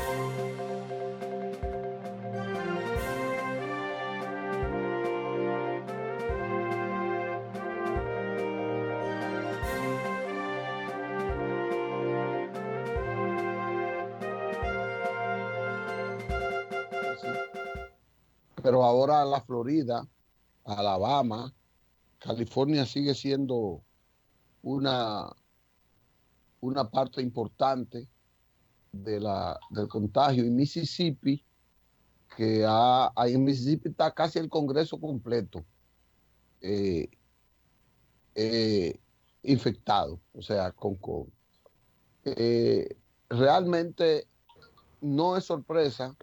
Sí. Pero ahora la Florida, Alabama, California sigue siendo una, una parte importante del contagio. Y Mississippi, ahí en Mississippi está casi el Congreso completo eh, eh, infectado, o sea, con COVID. Eh, Realmente no es sorpresa,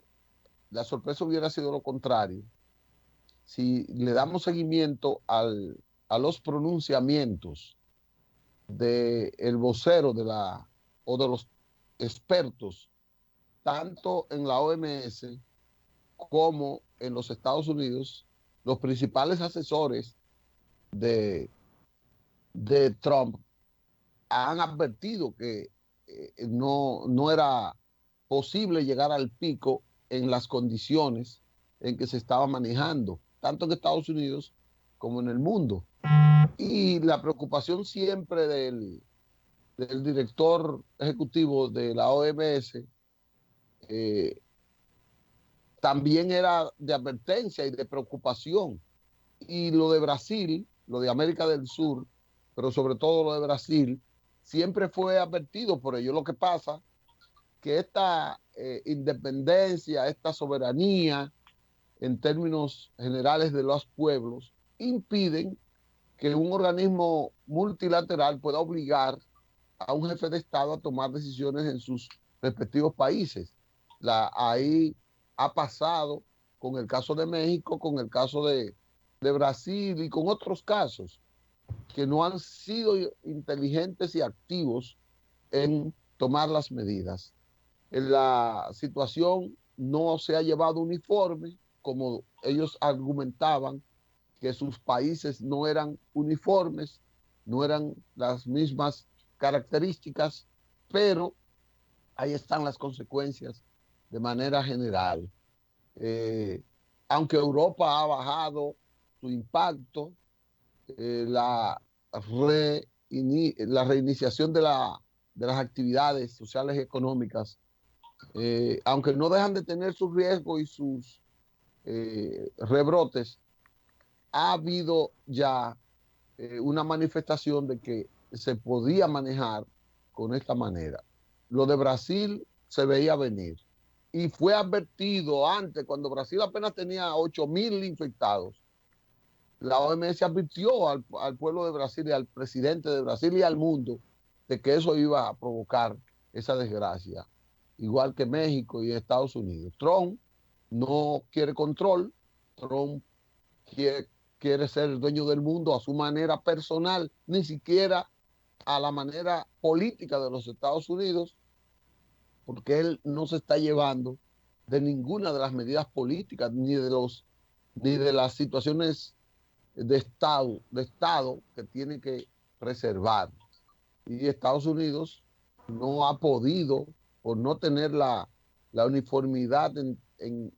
la sorpresa hubiera sido lo contrario. Si le damos seguimiento a los pronunciamientos del vocero o de los expertos, tanto en la OMS como en los Estados Unidos, los principales asesores de, de Trump han advertido que no era posible llegar al pico en las condiciones en que se estaba manejando, tanto en Estados Unidos como en el mundo. Y la preocupación siempre del director ejecutivo de la OMS eh, también era de advertencia y de preocupación. Y lo de Brasil, lo de América del Sur, pero sobre todo lo de Brasil, siempre fue advertido por ello. Lo que pasa que esta independencia, esta soberanía en términos generales de los pueblos, impiden que un organismo multilateral pueda obligar a un jefe de Estado a tomar decisiones en sus respectivos países. Ahí ha pasado con el caso de México, con el caso de Brasil y con otros casos que no han sido inteligentes y activos en tomar las medidas. La situación no se ha llevado uniforme, como ellos argumentaban, que sus países no eran uniformes, no eran las mismas características, pero ahí están las consecuencias de manera general. Eh, Aunque Europa ha bajado su impacto, la, la reiniciación de las actividades sociales y económicas, aunque no dejan de tener sus riesgos y sus rebrotes, ha habido ya una manifestación de que se podía manejar con esta manera. Lo de Brasil se veía venir y fue advertido antes, cuando Brasil apenas tenía 8.000 infectados. La OMS advirtió al pueblo de Brasil y al presidente de Brasil y al mundo de que eso iba a provocar esa desgracia, igual que México y Estados Unidos. Trump no quiere control, Trump quiere, quiere ser el dueño del mundo a su manera personal, ni siquiera a la manera política de los Estados Unidos, porque él no se está llevando de ninguna de las medidas políticas ni de las situaciones de Estado que tiene que preservar. Y Estados Unidos no ha podido, por no tener la uniformidad en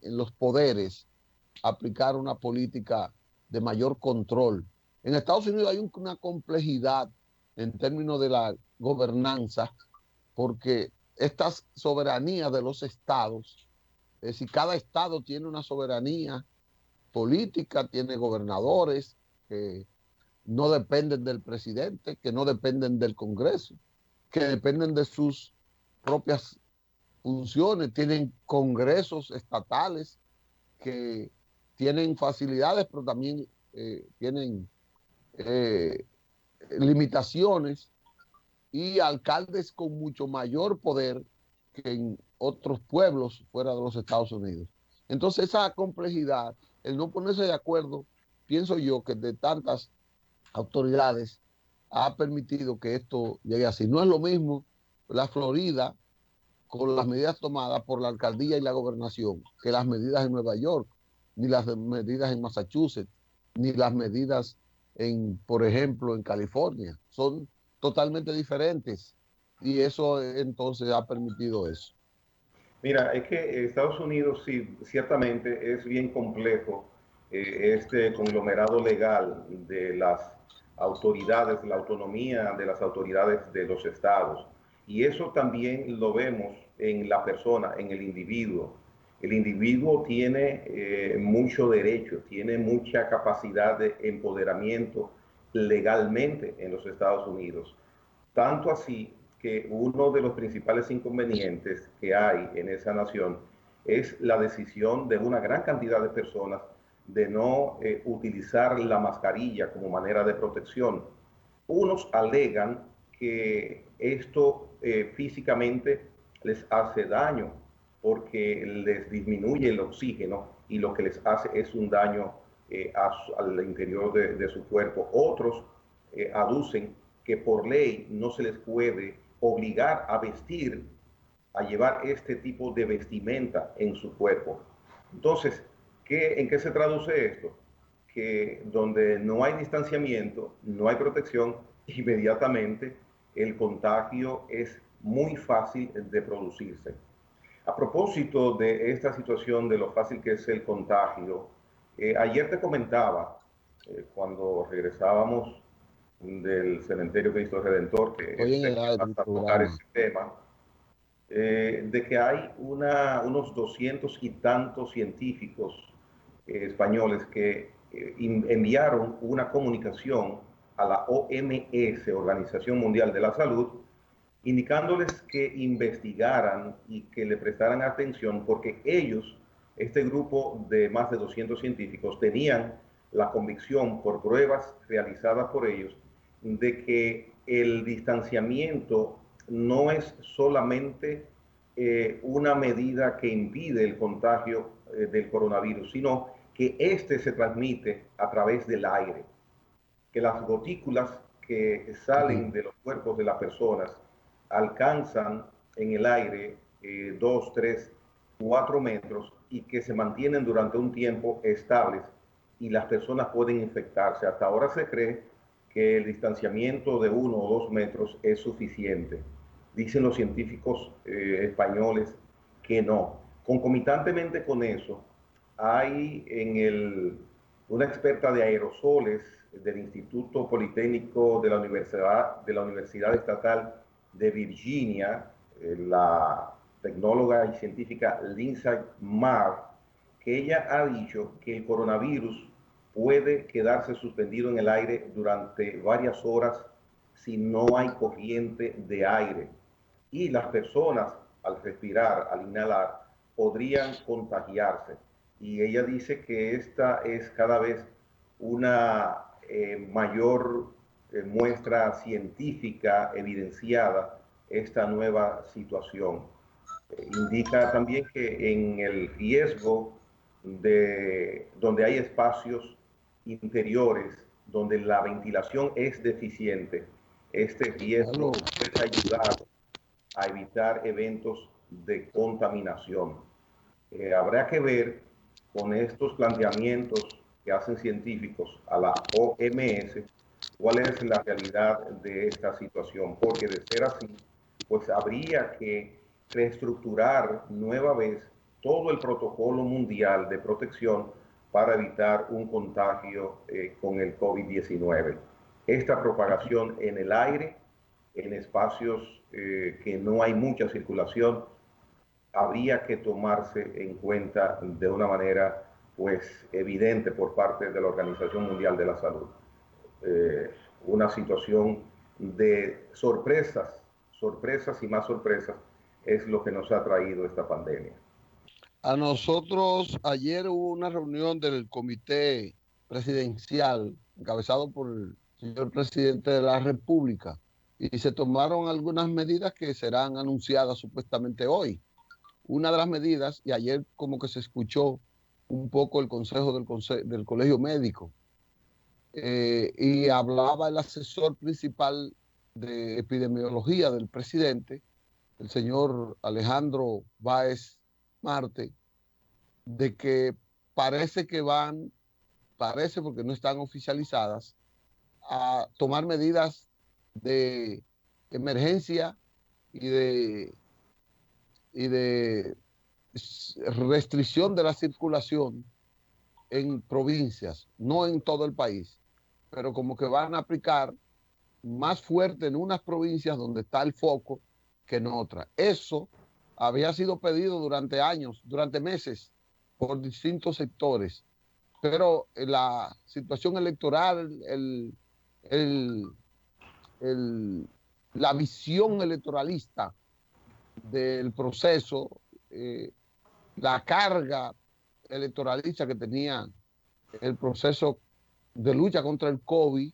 los poderes, aplicar una política de mayor control. En Estados Unidos hay una complejidad en términos de la gobernanza, porque estas soberanías de los estados, es decir, cada estado tiene una soberanía política, tiene gobernadores que no dependen del presidente, que no dependen del Congreso, que dependen de sus propias funciones, tienen congresos estatales que tienen facilidades, pero también tienen eh, limitaciones y alcaldes con mucho mayor poder que en otros pueblos fuera de los Estados Unidos. Entonces esa complejidad, el no ponerse de acuerdo, pienso yo que de tantas autoridades ha permitido que esto llegue así. No es lo mismo la Florida con las medidas tomadas por la alcaldía y la gobernación que las medidas en Nueva York, ni las medidas en Massachusetts, ni las medidas por ejemplo, en California. Son totalmente diferentes y eso entonces ha permitido eso. Mira, es que Estados Unidos sí, ciertamente es bien complejo este conglomerado legal de las autoridades, la autonomía de las autoridades de los estados. Y eso también lo vemos en la persona, en el individuo. El individuo tiene mucho derecho, tiene mucha capacidad de empoderamiento legalmente en los Estados Unidos. Tanto así que uno de los principales inconvenientes que hay en esa nación es la decisión de una gran cantidad de personas de no utilizar la mascarilla como manera de protección. Unos alegan que esto físicamente les hace daño porque les disminuye el oxígeno y lo que les hace es un daño al interior de su cuerpo. Otros aducen que por ley no se les puede obligar a vestir, a llevar este tipo de vestimenta en su cuerpo. Entonces, ¿en qué se traduce esto? Que donde no hay distanciamiento, no hay protección, inmediatamente el contagio es muy fácil de producirse. A propósito de esta situación de lo fácil que es el contagio, ayer te comentaba, cuando regresábamos del cementerio Cristo Redentor, que Estoy en sé el que aire vas del a tocar programa. ese tema, de que hay unos 200 y tantos científicos españoles que enviaron una comunicación a la OMS, Organización Mundial de la Salud, indicándoles que investigaran y que le prestaran atención porque ellos, este grupo de más de 200 científicos, tenían la convicción por pruebas realizadas por ellos de que el distanciamiento no es solamente una medida que impide el contagio del coronavirus, sino que este se transmite a través del aire, que las gotículas que salen de los cuerpos de las personas alcanzan en el aire 2, 3, 4 metros y que se mantienen durante un tiempo estables y las personas pueden infectarse. Hasta ahora se cree que el distanciamiento de 1 o 2 metros es suficiente. Dicen los científicos españoles que no. Concomitantemente con eso, hay una experta de aerosoles del Instituto Politécnico de la Universidad Estatal de Virginia, la tecnóloga y científica Lindsay Marr, que ella ha dicho que el coronavirus puede quedarse suspendido en el aire durante varias horas si no hay corriente de aire. Y las personas, al respirar, al inhalar, podrían contagiarse. Y ella dice que esta es cada vez una mayor muestra científica evidenciada esta nueva situación. Indica también que en el riesgo de donde hay espacios interiores, donde la ventilación es deficiente, este riesgo Aló. puede ayudar a evitar eventos de contaminación. Habrá que ver con estos planteamientos que hacen científicos a la OMS cuál es la realidad de esta situación, porque de ser así, pues habría que reestructurar nueva vez todo el protocolo mundial de protección para evitar un contagio con el COVID-19. Esta propagación en el aire, en espacios que no hay mucha circulación, habría que tomarse en cuenta de una manera pues evidente por parte de la Organización Mundial de la Salud. Eh, una situación de sorpresas y más sorpresas es lo que nos ha traído esta pandemia. A nosotros ayer hubo una reunión del comité presidencial encabezado por el señor presidente de la República y se tomaron algunas medidas que serán anunciadas supuestamente hoy. Una de las medidas, y ayer como que se escuchó un poco el consejo del Colegio Médico, y hablaba el asesor principal de epidemiología del presidente, el señor Alejandro Báez Marte, de que parece que parece porque no están oficializadas, a tomar medidas de emergencia y de restricción de la circulación en provincias, no en todo el país, pero como que van a aplicar más fuerte en unas provincias donde está el foco que en otras. Eso había sido pedido durante años, durante meses, por distintos sectores, pero la situación electoral, el, el, la visión electoralista del proceso, eh, la carga electoralista que tenía el proceso de lucha contra el COVID,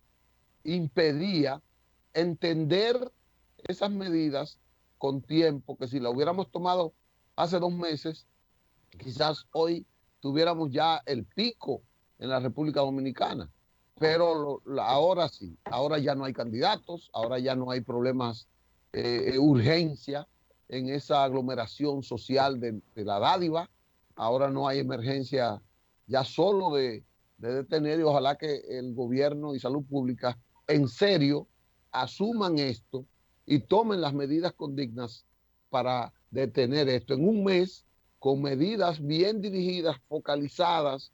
impedía entender esas medidas con tiempo, que si la hubiéramos tomado hace 2 meses, quizás hoy tuviéramos ya el pico en la República Dominicana. Pero ahora sí, ahora ya no hay candidatos, ahora ya no hay problemas, urgencia en esa aglomeración social de la dádiva, ahora no hay emergencia ya solo de detener, y ojalá que el gobierno y salud pública en serio asuman esto y tomen las medidas condignas para detener esto. En un mes, con medidas bien dirigidas, focalizadas,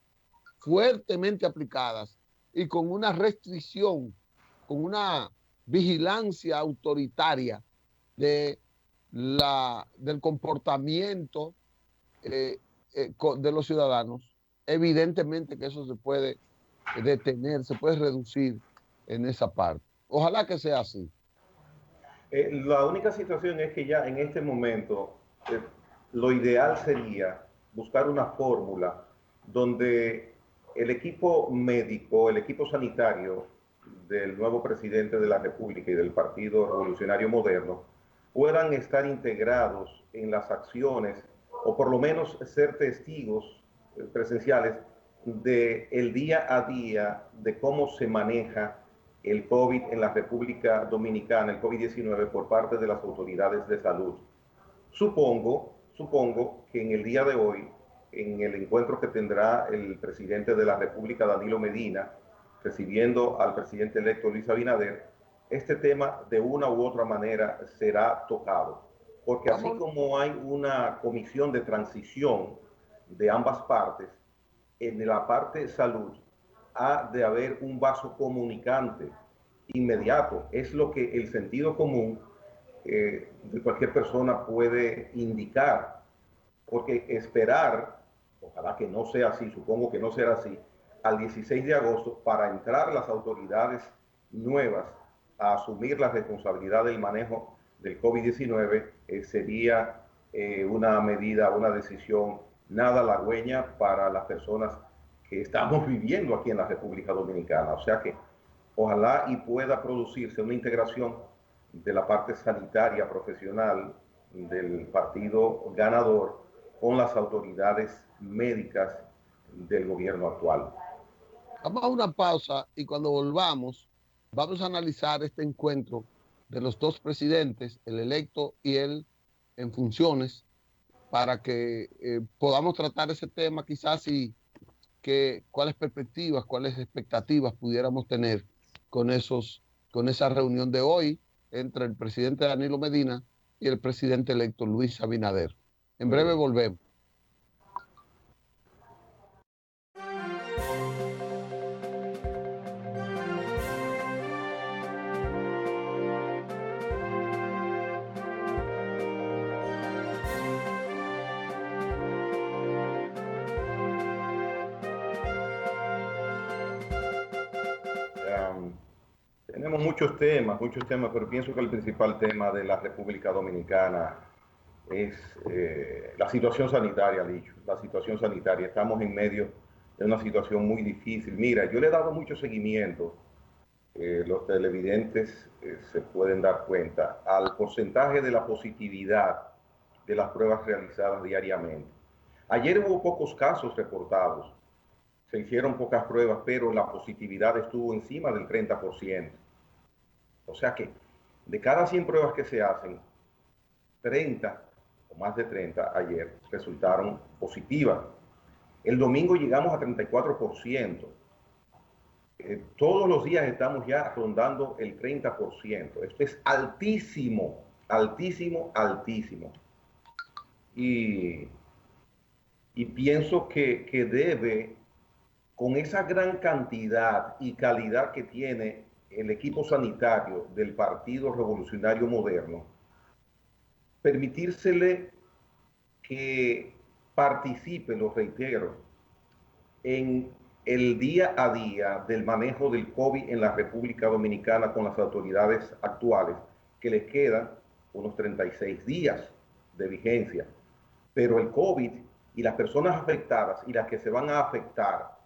fuertemente aplicadas y con una restricción, con una vigilancia autoritaria de del comportamiento, de los ciudadanos, evidentemente que eso se puede detener, se puede reducir en esa parte. Ojalá que sea así. La única situación es que ya en este momento lo ideal sería buscar una fórmula donde el equipo médico, el equipo sanitario del nuevo presidente de la República y del Partido Revolucionario Moderno puedan estar integrados en las acciones o por lo menos ser testigos presenciales del día a día de cómo se maneja el COVID en la República Dominicana, el COVID-19 por parte de las autoridades de salud. Supongo que en el día de hoy, en el encuentro que tendrá el presidente de la República, Danilo Medina, recibiendo al presidente electo Luis Abinader, este tema de una u otra manera será tocado. Porque así Vamos, como hay una comisión de transición de ambas partes, en la parte de salud ha de haber un vaso comunicante inmediato. Es lo que el sentido común de cualquier persona puede indicar, porque esperar, ojalá que no sea así, supongo que no será así, al 16 de agosto para entrar las autoridades nuevas a asumir la responsabilidad del manejo del COVID-19 sería una medida, una decisión nada halagüeña para las personas que estamos viviendo aquí en la República Dominicana. O sea que ojalá y pueda producirse una integración de la parte sanitaria profesional del partido ganador con las autoridades médicas del gobierno actual. vamos a una pausa y cuando volvamos vamos a analizar este encuentro de los dos presidentes, el electo y el en funciones, para que podamos tratar ese tema quizás y cuáles perspectivas, cuáles expectativas pudiéramos tener con con esa reunión de hoy entre el presidente Danilo Medina y el presidente electo Luis Abinader. En Muy breve bien. volvemos. Um, Tenemos muchos temas, pero pienso que el principal tema de la República Dominicana es la situación sanitaria, dicho, la situación sanitaria. Estamos en medio de una situación muy difícil. Mira, yo le he dado mucho seguimiento, los televidentes se pueden dar cuenta, al porcentaje de la positividad de las pruebas realizadas diariamente. Ayer hubo pocos casos reportados, se hicieron pocas pruebas, pero la positividad estuvo encima del 30%. O sea que de cada 100 pruebas que se hacen, 30 o más de 30 ayer resultaron positivas. El domingo llegamos a 34%. Todos los días estamos ya rondando el 30%. Esto es altísimo, altísimo, altísimo. Y y pienso que debe, con esa gran cantidad y calidad que tiene el equipo sanitario del Partido Revolucionario Moderno, permitírsele que participe, lo reitero, en el día a día del manejo del COVID en la República Dominicana con las autoridades actuales, que les quedan unos 36 días de vigencia. Pero el COVID y las personas afectadas y las que se van a afectar,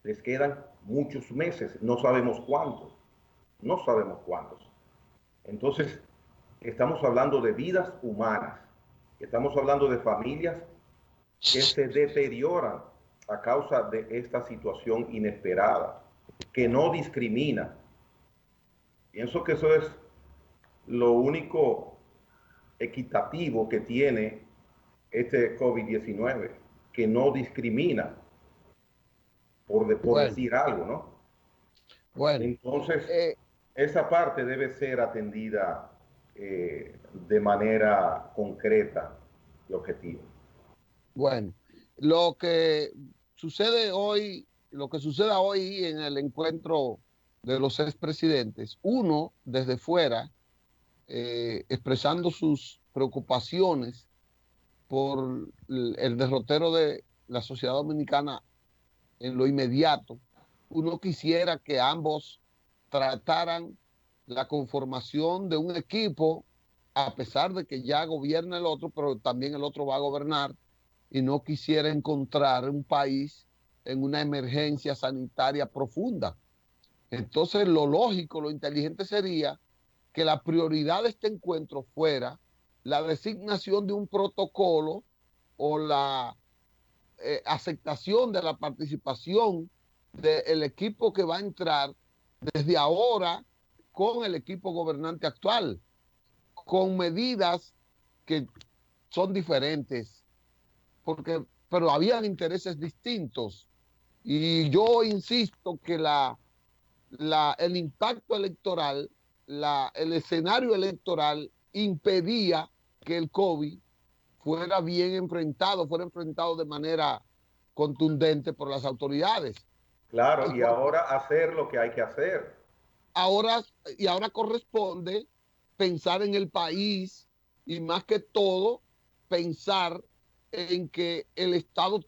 les quedan muchos meses, no sabemos cuántos, no sabemos cuántos. Entonces, estamos hablando de vidas humanas, estamos hablando de familias que se deterioran a causa de esta situación inesperada, que no discrimina. Pienso que eso es lo único equitativo que tiene este COVID-19, que no discrimina, por Bueno, decir algo, ¿no? bueno. Entonces, eh, esa parte debe ser atendida de manera concreta y objetiva. Bueno, lo que sucede hoy, lo que suceda hoy en el encuentro de los expresidentes, uno desde fuera, expresando sus preocupaciones por el derrotero de la sociedad dominicana en lo inmediato, uno quisiera que ambos trataran la conformación de un equipo, a pesar de que ya gobierna el otro, pero también el otro va a gobernar, y no quisiera encontrar un país en una emergencia sanitaria profunda. Entonces, lo lógico, lo inteligente sería que la prioridad de este encuentro fuera la designación de un protocolo o la aceptación de la participación del equipo que va a entrar desde ahora con el equipo gobernante actual, con medidas que son diferentes, porque, pero habían intereses distintos. Y yo insisto que el impacto electoral, el escenario electoral impedía que el COVID fuera enfrentado de manera contundente por las autoridades. Claro, Y y por, ahora hacer lo que hay que hacer. ahora, y ahora corresponde pensar en el país y más que todo pensar en que el Estado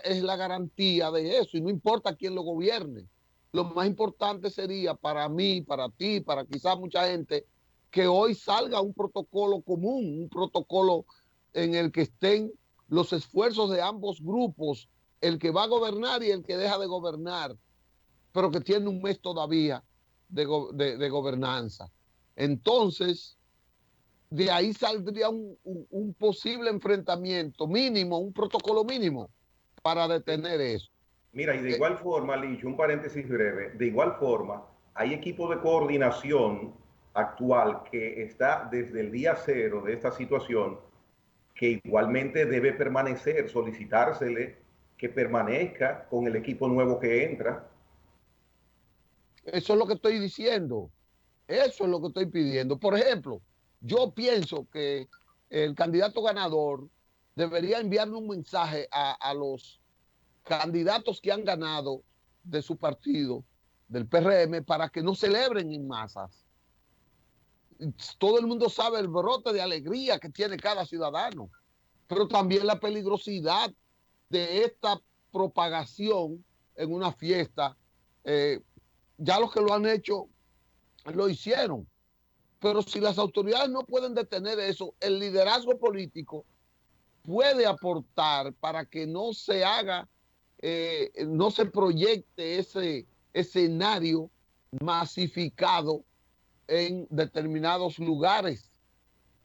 es la garantía de eso y no importa quién lo gobierne. Lo más importante sería para mí, para ti, para quizás mucha gente, que hoy salga un protocolo común, un protocolo en el que estén los esfuerzos de ambos grupos, el que va a gobernar y el que deja de gobernar, pero que tiene un mes todavía de gobernanza. Entonces, de ahí saldría un posible enfrentamiento mínimo, un protocolo mínimo para detener eso. Mira, y de Eh, igual forma, Licho, un paréntesis breve, de igual forma, hay equipo de coordinación actual que está desde el día cero de esta situación, que igualmente debe permanecer, solicitársele que permanezca con el equipo nuevo que entra. Eso es lo que estoy diciendo. Eso es lo que estoy pidiendo. Por ejemplo, yo pienso que el candidato ganador debería enviarle un mensaje a los candidatos que han ganado de su partido, del PRM, para que no celebren en masas. Todo el mundo sabe el brote de alegría que tiene cada ciudadano, pero también la peligrosidad de esta propagación en una fiesta. Eh, ya los que lo han hecho lo hicieron, pero si las autoridades no pueden detener eso, el liderazgo político puede aportar para que no se haga, no se proyecte ese escenario masificado en determinados lugares.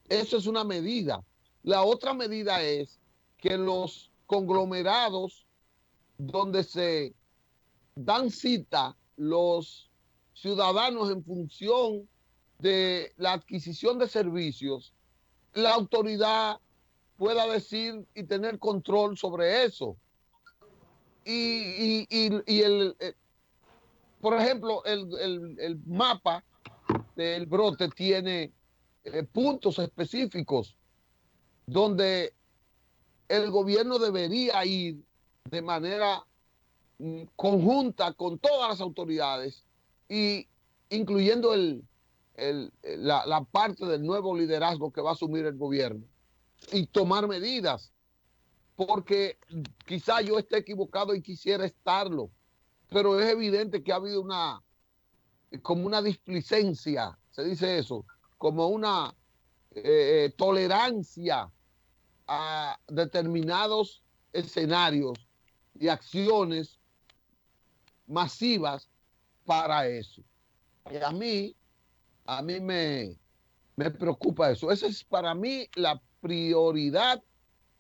Eso es una medida. La otra medida es que los conglomerados donde se dan cita los ciudadanos en función de la adquisición de servicios, la autoridad pueda decir y tener control sobre eso. Por ejemplo, el mapa del brote tiene puntos específicos donde el gobierno debería ir de manera conjunta con todas las autoridades y incluyendo la parte del nuevo liderazgo que va a asumir el gobierno y tomar medidas, porque quizá yo esté equivocado y quisiera estarlo, pero es evidente que ha habido como una displicencia, se dice eso, como una tolerancia a determinados escenarios y acciones masivas para eso. Y a mí me preocupa eso. Esa es para mí la prioridad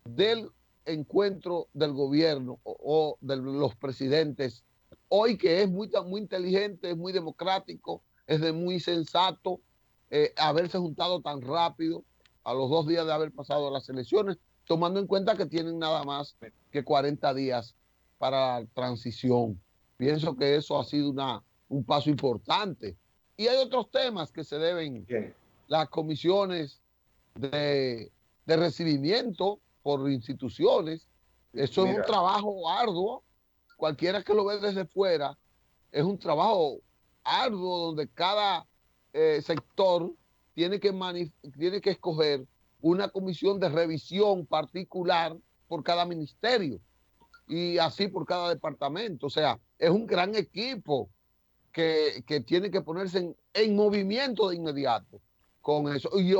del encuentro del gobierno o de los presidentes hoy, que es muy inteligente, es muy democrático, es de muy sensato haberse juntado tan rápido a los 2 días de haber pasado las elecciones, tomando en cuenta que tienen nada más que 40 días para la transición. Pienso que eso ha sido un paso importante. Y hay otros temas que se deben, Bien. las comisiones de recibimiento por instituciones. Eso es un Mira, trabajo arduo. Cualquiera que lo ve desde fuera, es un trabajo arduo donde cada sector tiene que escoger una comisión de revisión particular por cada ministerio y así por cada departamento. O sea, es un gran equipo que tiene que ponerse en movimiento de inmediato con eso. Y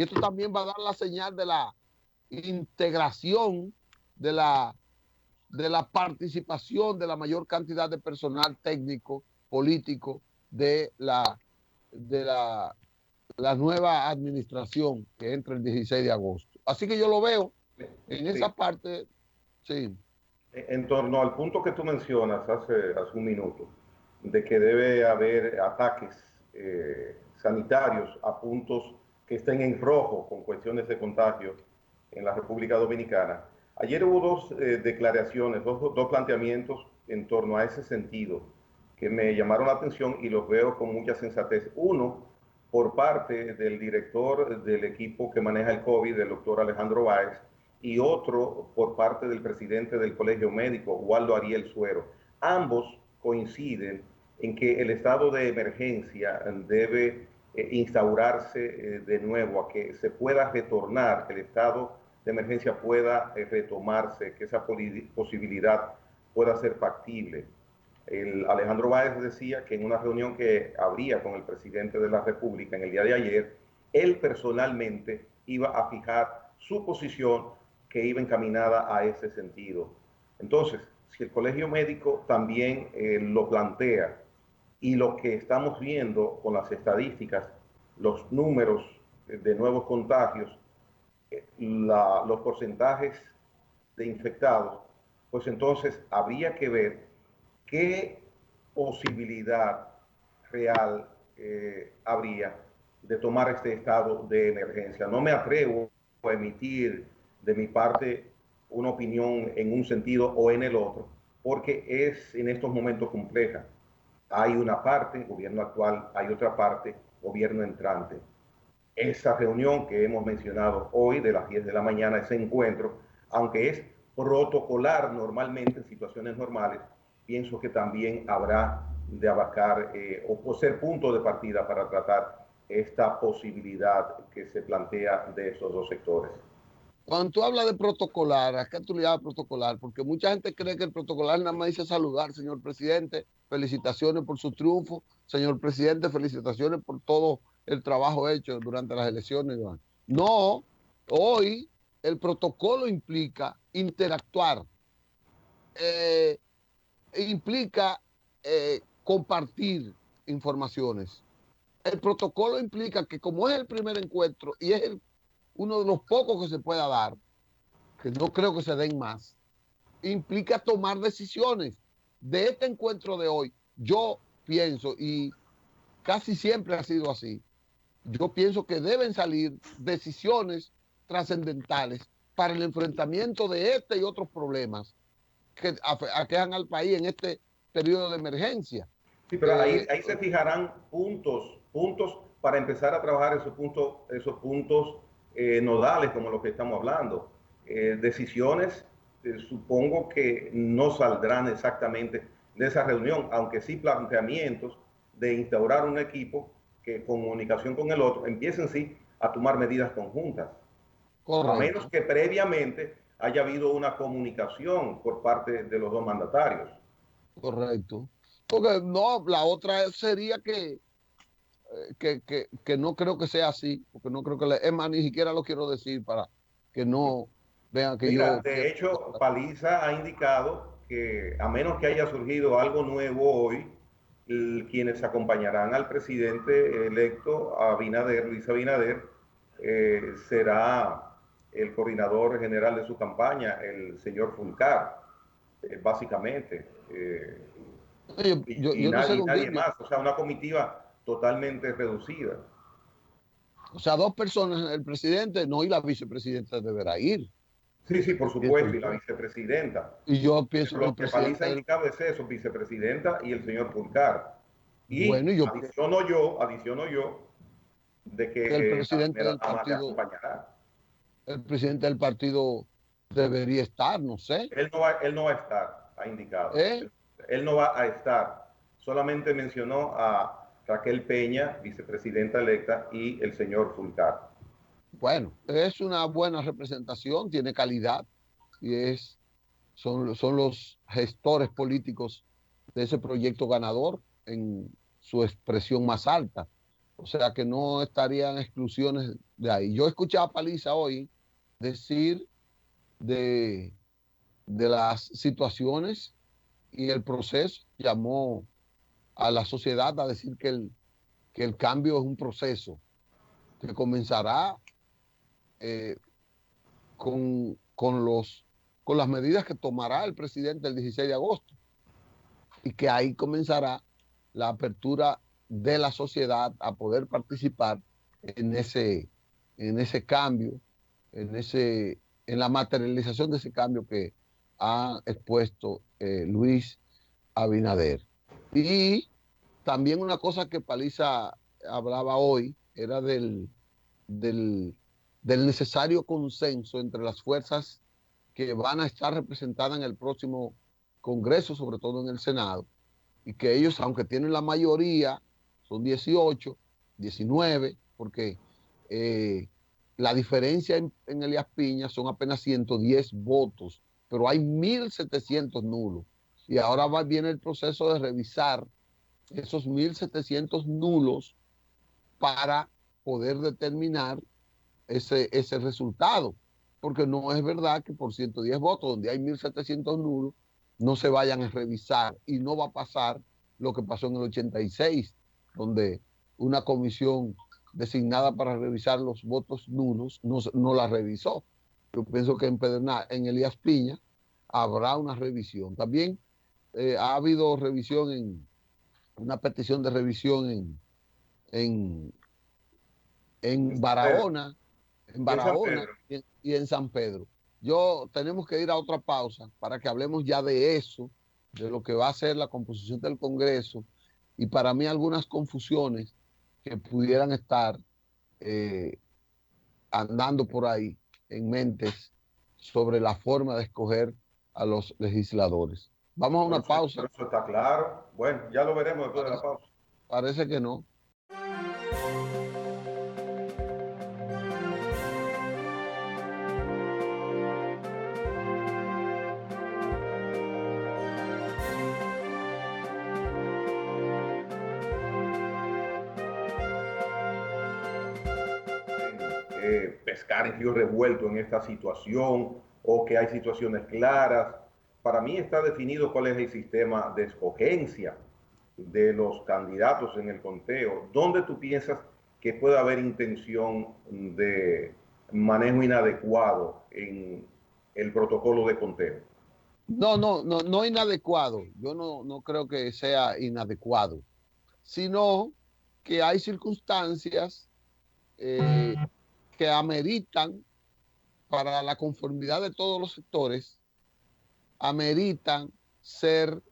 esto también va a dar la señal de la integración, de la participación de la mayor cantidad de personal técnico, político de la nueva administración que entra el 16 de agosto. Así que yo lo veo en esa sí. parte, sí. En torno al punto que tú mencionas hace un minuto, de que debe haber ataques sanitarios a puntos que estén en rojo con cuestiones de contagio en la República Dominicana. Ayer hubo dos declaraciones, dos planteamientos en torno a ese sentido que me llamaron la atención y los veo con mucha sensatez. Uno, por parte del director del equipo que maneja el COVID, el doctor Alejandro Báez, y otro por parte del presidente del Colegio Médico, Waldo Ariel Suero. Ambos coinciden en que el estado de emergencia debe instaurarse de nuevo, a que se pueda retornar, que el estado de emergencia pueda retomarse, que esa posibilidad pueda ser factible. Alejandro Báez decía que en una reunión que habría con el presidente de la República en el día de ayer, él personalmente iba a fijar su posición que iba encaminada a ese sentido. Entonces, si el Colegio Médico también lo plantea y lo que estamos viendo con las estadísticas, los números de nuevos contagios, los porcentajes de infectados, pues entonces habría que ver qué posibilidad real habría de tomar este estado de emergencia. No me atrevo a emitir de mi parte una opinión en un sentido o en el otro, porque es en estos momentos compleja. Hay una parte, gobierno actual, hay otra parte, gobierno entrante. Esa reunión que hemos mencionado hoy de las 10 de la mañana, ese encuentro, aunque es protocolar normalmente en situaciones normales, pienso que también habrá de abarcar o ser punto de partida para tratar esta posibilidad que se plantea de esos dos sectores. Cuando tú hablas de protocolar, ¿a qué tú le llamas protocolar? Porque mucha gente cree que el protocolar nada más dice saludar, señor presidente, felicitaciones por su triunfo, señor presidente, felicitaciones por todo el trabajo hecho durante las elecciones. No, hoy el protocolo implica interactuar, eh, implica compartir informaciones. El protocolo implica que como es el primer encuentro y es uno de los pocos que se pueda dar, que no creo que se den más, implica tomar decisiones. De este encuentro de hoy, yo pienso, y casi siempre ha sido así, yo pienso que deben salir decisiones trascendentales para el enfrentamiento de este y otros problemas que aquejan al país en este periodo de emergencia. Sí, pero ahí se fijarán puntos para empezar a trabajar esos puntos nodales como los que estamos hablando. decisiones supongo que no saldrán exactamente de esa reunión, aunque sí planteamientos de instaurar un equipo que, comunicación con el otro, empiecen sí a tomar medidas conjuntas. A menos Correcto, que previamente haya habido una comunicación por parte de los dos mandatarios. correcto. Porque no, la otra sería que no creo que sea así, porque no creo que es más, ni siquiera lo quiero decir para que no vean que Mira, yo de quiero. hecho, Paliza ha indicado que a menos que haya surgido algo nuevo hoy, quienes acompañarán al presidente electo, Abinader, Luis Abinader, será el coordinador general de su campaña, el señor Fulcar, básicamente. Yo, Y yo no sé nadie, con nadie quién. más, o sea, una comitiva totalmente reducida. O sea, dos personas, el presidente no y la vicepresidenta deberá ir, Sí, sí, por pienso supuesto, y la yo. vicepresidenta. Y yo pienso Pero que el lo que Paliza presidente ha del, indicado es eso, vicepresidenta y el señor Pulcar. Y bueno, y yo adiciono yo, de que el que la presidente primera del dama le partido, acompañará. el presidente del partido debería estar, no sé. Él no va a estar, ha indicado. ¿Eh? Él no va a estar. Solamente mencionó a Raquel Peña, vicepresidenta electa, y el señor Fulcar. Bueno, es una buena representación, tiene calidad y son los gestores políticos de ese proyecto ganador en su expresión más alta. O sea que no estarían exclusiones de ahí. Yo escuché a Paliza hoy decir de, de las situaciones y el proceso, llamó a la sociedad a decir que el cambio es un proceso que comenzará eh, con las medidas que tomará el presidente el 16 de agosto y que ahí comenzará la apertura de la sociedad a poder participar en ese cambio, en la materialización de ese cambio que ha expuesto Luis Abinader. Y también una cosa que Paliza hablaba hoy era del, del necesario consenso entre las fuerzas que van a estar representadas en el próximo Congreso, sobre todo en el Senado, y que ellos, aunque tienen la mayoría, son 18, 19, porque eh, la diferencia en Elías Piña son apenas 110 votos, pero hay 1.700 nulos. Y ahora viene el proceso de revisar esos 1.700 nulos para poder determinar ese resultado. Porque no es verdad que por 110 votos, donde hay 1.700 nulos, no se vayan a revisar y no va a pasar lo que pasó en el 86, donde una comisión designada para revisar los votos nulos no la revisó. Yo pienso que en Elías Piña habrá una revisión. También ha habido revisión una petición de revisión en, En en San Pedro. Barahona, Y en San Pedro. y en San Pedro. Tenemos que ir a otra pausa para que hablemos ya de eso, de lo que va a ser la composición del Congreso y para mí algunas confusiones que pudieran estar eh, andando por ahí en mentes sobre la forma de escoger a los legisladores. Vamos a Pero una eso, pausa. pero eso está claro. Bueno, ya lo veremos después de la Parece, pausa. parece que no. Pescar en río revuelto en esta situación o que hay situaciones claras. Para mí está definido cuál es el sistema de escogencia de los candidatos en el conteo. ¿Dónde tú piensas que puede haber intención de manejo inadecuado en el protocolo de conteo? No inadecuado. Yo no creo que sea inadecuado, sino que hay circunstancias eh, que ameritan para la conformidad de todos los sectores, ameritan ser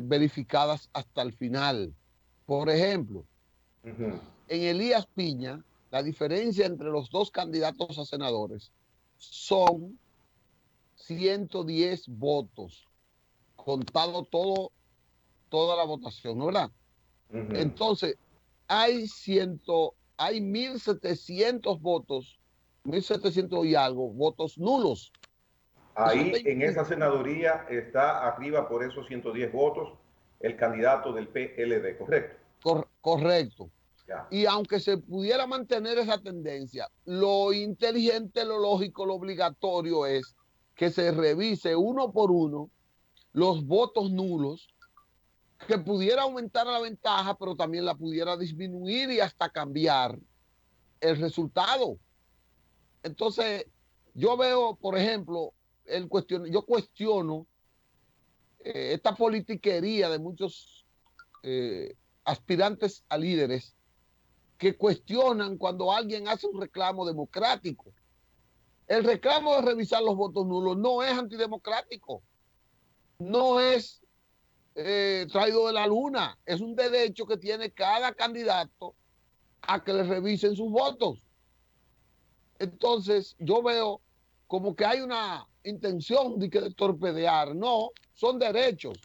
verificadas hasta el final. Por ejemplo, Uh -huh. en Elías Piña, la diferencia entre los dos candidatos a senadores son 110 votos, contado todo, toda la votación, ¿no? ¿Verdad? Entonces, hay 1.700 votos, 1.700 y algo, votos nulos. Ahí en esa senaduría está arriba por esos 110 votos el candidato del PLD, ¿correcto? Correcto. Ya. Y aunque se pudiera mantener esa tendencia, lo inteligente, lo lógico, lo obligatorio es que se revise uno por uno los votos nulos, que pudiera aumentar la ventaja, pero también la pudiera disminuir y hasta cambiar el resultado. Entonces, yo veo, por ejemplo, yo cuestiono esta politiquería de muchos aspirantes a líderes que cuestionan cuando alguien hace un reclamo democrático. El reclamo de revisar los votos nulos no es antidemocrático, no es traído de la luna, es un derecho que tiene cada candidato a que le revisen sus votos. Entonces, yo veo como que hay una intención de torpedear. No, son derechos.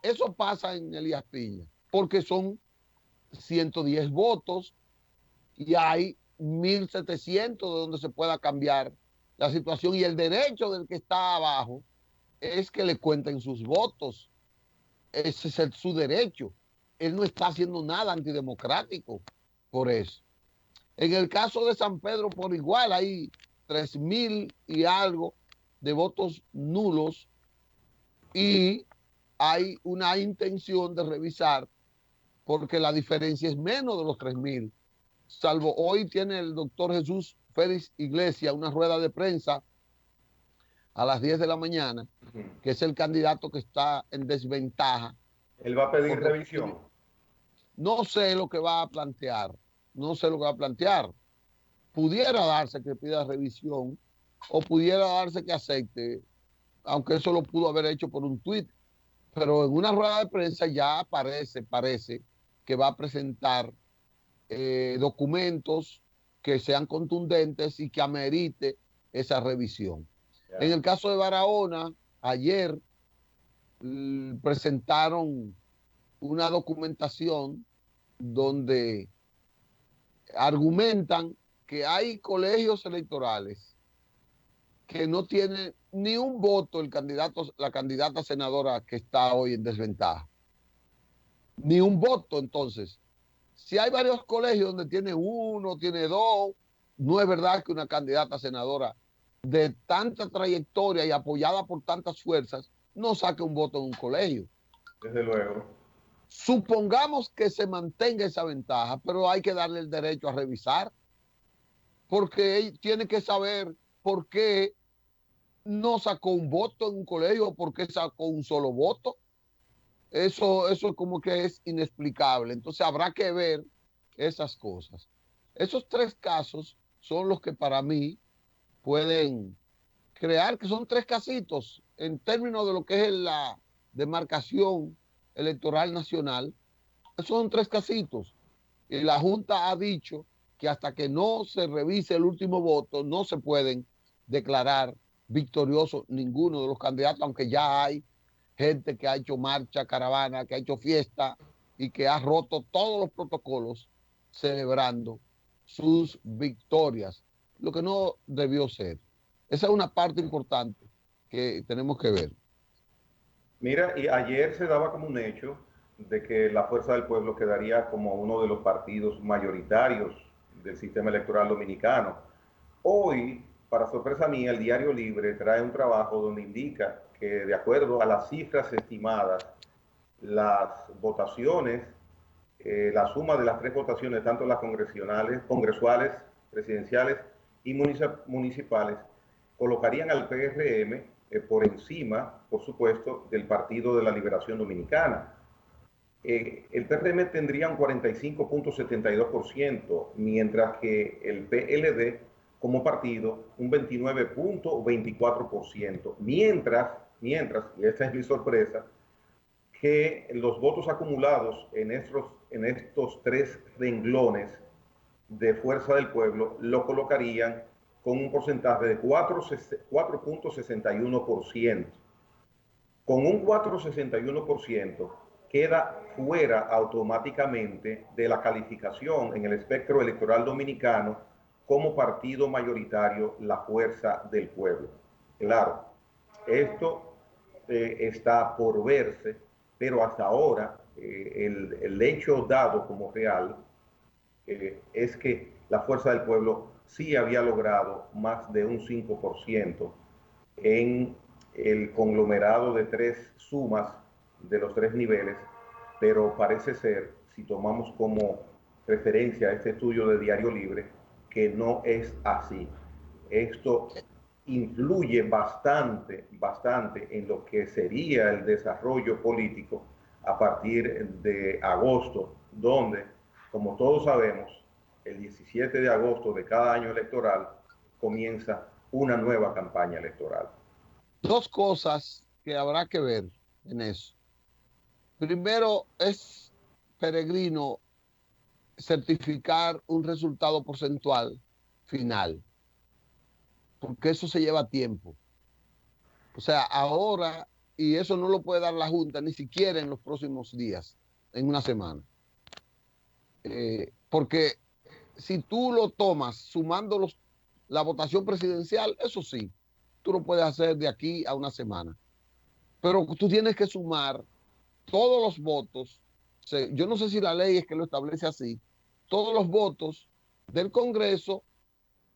Eso pasa en Elías Piña, porque son 110 votos y hay 1.700 de donde se pueda cambiar la situación. Y el derecho del que está abajo es que le cuenten sus votos. Ese es su derecho. Él no está haciendo nada antidemocrático por eso. En el caso de San Pedro, por igual, hay 3.000 y algo de votos nulos y hay una intención de revisar porque la diferencia es menos de los 3.000. Salvo hoy tiene el doctor Jesús Félix Iglesias una rueda de prensa a las 10 de la mañana, que es el candidato que está en desventaja. Él va a pedir revisión. No sé lo que va a plantear, no sé lo que va a plantear. Pudiera darse que pida revisión o pudiera darse que acepte, aunque eso lo pudo haber hecho por un tuit, pero en una rueda de prensa ya parece que va a presentar documentos que sean contundentes y que amerite esa revisión. Yeah. En el caso de Barahona, ayer presentaron una documentación donde argumentan que hay colegios electorales que no tienen ni un voto la candidata senadora que está hoy en desventaja. Ni un voto, entonces. Si hay varios colegios donde tiene uno, tiene dos, no es verdad que una candidata senadora de tanta trayectoria y apoyada por tantas fuerzas no saque un voto en un colegio. Desde luego. Supongamos que se mantenga esa ventaja, pero hay que darle el derecho a revisar, porque él tiene que saber por qué no sacó un voto en un colegio o por qué sacó un solo voto. Eso como que es inexplicable. Entonces habrá que ver esas cosas. Esos tres casos son los que para mí pueden crear, que son tres casitos en términos de lo que es la demarcación electoral nacional. Esos son tres casitos. Y la Junta ha dicho que hasta que no se revise el último voto, no se pueden declarar victoriosos ninguno de los candidatos, aunque ya hay gente que ha hecho marcha, caravana, que ha hecho fiesta y que ha roto todos los protocolos celebrando sus victorias, lo que no debió ser. Esa es una parte importante que tenemos que ver. Mira, y ayer se daba como un hecho de que la Fuerza del Pueblo quedaría como uno de los partidos mayoritarios del sistema electoral dominicano. Hoy, para sorpresa mía, el Diario Libre trae un trabajo donde indica que de acuerdo a las cifras estimadas, las votaciones, la suma de las tres votaciones, tanto las congresuales, presidenciales y municipales, colocarían al PRM por encima, por supuesto, del Partido de la Liberación Dominicana. El PRM tendría un 45.72%, mientras que el PLD como partido un 29.24%. Mientras, y esta es mi sorpresa, que los votos acumulados en estos tres renglones de Fuerza del Pueblo lo colocarían con un porcentaje de 4,61%. Con un 4,61% queda fuera automáticamente de la calificación en el espectro electoral dominicano como partido mayoritario la Fuerza del Pueblo. Claro, esto está por verse, pero hasta ahora el hecho dado como real es que la Fuerza del Pueblo sí había logrado más de un 5% en el conglomerado de tres sumas de los tres niveles, pero parece ser, si tomamos como referencia este estudio de Diario Libre, que no es así. Esto influye bastante en lo que sería el desarrollo político a partir de agosto, donde, como todos sabemos, el 17 de agosto de cada año electoral comienza una nueva campaña electoral. Dos cosas que habrá que ver en eso. Primero, es peregrino certificar un resultado porcentual final, porque eso se lleva tiempo. O sea, ahora, y eso no lo puede dar la Junta ni siquiera en los próximos días, en una semana. Porque si tú lo tomas sumando la votación presidencial, eso sí, tú lo puedes hacer de aquí a una semana. Pero tú tienes que sumar todos los votos. Yo no sé si la ley es que lo establece así, todos los votos del Congreso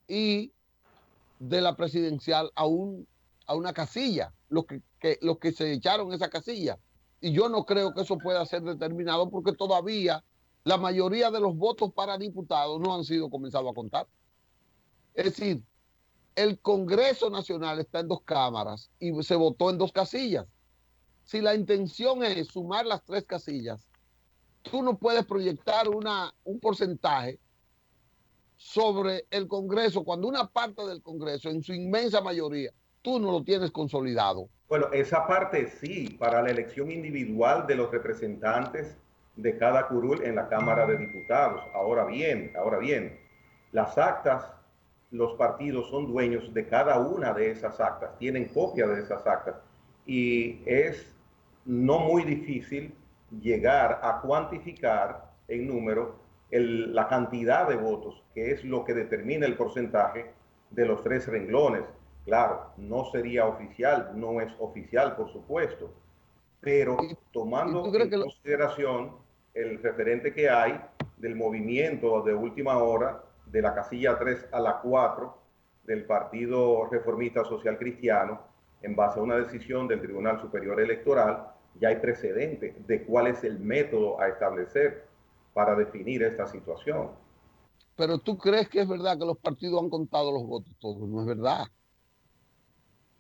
y de la presidencial a una casilla, los que se echaron esa casilla. Y yo no creo que eso pueda ser determinado porque todavía la mayoría de los votos para diputados no han sido comenzados a contar. Es decir, el Congreso Nacional está en dos cámaras y se votó en dos casillas. Si la intención es sumar las tres casillas, tú no puedes proyectar un porcentaje sobre el Congreso cuando una parte del Congreso, en su inmensa mayoría, tú no lo tienes consolidado. Bueno, esa parte sí, para la elección individual de los representantes de cada curul en la Cámara de Diputados. Ahora bien, las actas, los partidos son dueños de cada una de esas actas, tienen copia de esas actas y es no muy difícil llegar a cuantificar en número la cantidad de votos, que es lo que determina el porcentaje de los tres renglones. Claro, no sería oficial, no es oficial, por supuesto, pero ¿Y tú tomando crees en que consideración el referente que hay del movimiento de última hora de la casilla 3 a la 4 del Partido Reformista Social Cristiano, en base a una decisión del Tribunal Superior Electoral, ya hay precedente de cuál es el método a establecer para definir esta situación? pero tú crees que es verdad que los partidos han contado los votos todos? No es verdad.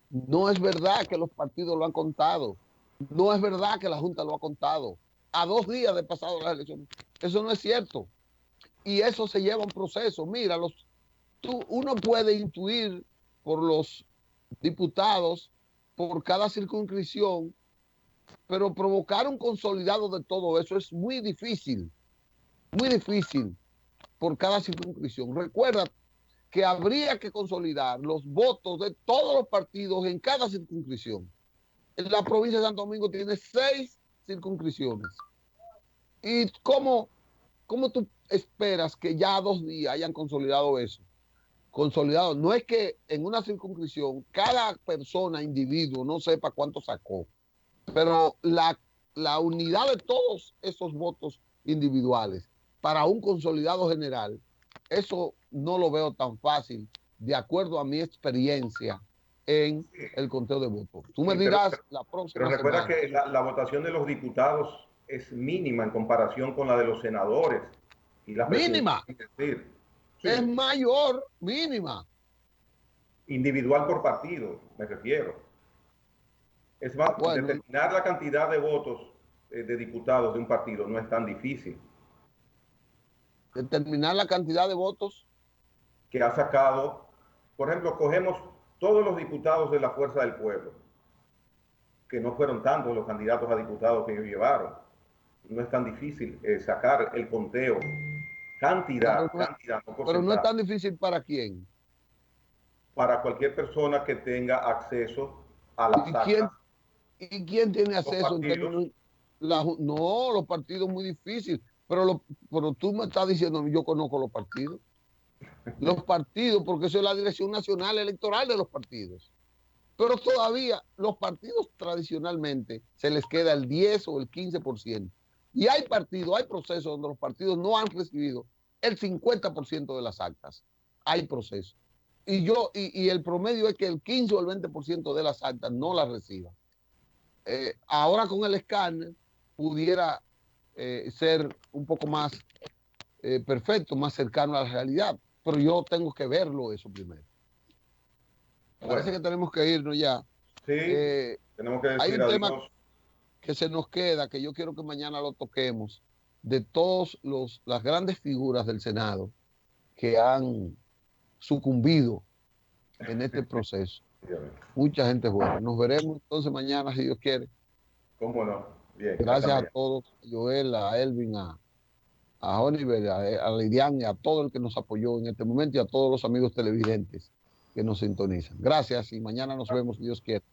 No es verdad que los partidos lo han contado. No es verdad que la Junta lo ha contado. A 2 días de pasado las elecciones. Eso no es cierto. Y eso se lleva un proceso. Mira, uno puede intuir por los diputados, por cada circunscripción, pero provocar un consolidado de todo eso es muy difícil por cada circunscripción. Recuerda que habría que consolidar los votos de todos los partidos en cada circunscripción. La provincia de Santo Domingo tiene 6 circunscripciones. ¿Y cómo tú esperas que ya a 2 días hayan consolidado eso? Consolidado. No es que en una circunscripción cada persona, individuo, no sepa cuánto sacó, pero la unidad de todos esos votos individuales para un consolidado general, eso no lo veo tan fácil, de acuerdo a mi experiencia en el conteo de votos. Tú me Sí, pero, dirás la pero próxima recuerda semana. que la votación de los diputados es mínima en comparación con la de los senadores y la presidencia. Mínima, Es decir, es sí, mayor, mínima. individual por partido, me refiero. Es más, Bueno, determinar la cantidad de votos de diputados de un partido no es tan difícil. determinar la cantidad de votos. Que ha sacado, por ejemplo, cogemos todos los diputados de la Fuerza del Pueblo, que no fueron tantos los candidatos a diputados que ellos llevaron. No es tan difícil sacar el conteo, Pero no, cantidad, no pero no es porcentaje. tan difícil para quién. para cualquier persona que tenga acceso a las ¿Y actas. quién tiene Los acceso en partidos. términos? No, los partidos muy difícil, pero tú me estás diciendo, yo conozco los partidos. Los partidos, porque eso es la Dirección Nacional Electoral de los partidos. Pero todavía los partidos tradicionalmente se les queda el 10 o el 15%. Y hay partidos, hay procesos donde los partidos no han recibido el 50% de las actas. Hay procesos. Y el promedio es que el 15 o el 20% de las actas no las reciban. Ahora con el escáner pudiera ser un poco más perfecto, más cercano a la realidad. Pero yo tengo que verlo eso primero. Parece que tenemos que irnos ya. Sí, tenemos que Hay decir un tema adiós. que se nos queda, que yo quiero que mañana lo toquemos, de todas las grandes figuras del Senado que han sucumbido en este proceso. Mucha gente buena. Nos veremos entonces mañana, si Dios quiere. ¿Cómo no? Bien, hasta Gracias a mañana. todos, a Joel, a Elvin, a Oliver, a Lidiane, a todo el que nos apoyó en este momento y a todos los amigos televidentes que nos sintonizan. Gracias y mañana nos vemos, si Dios quiere.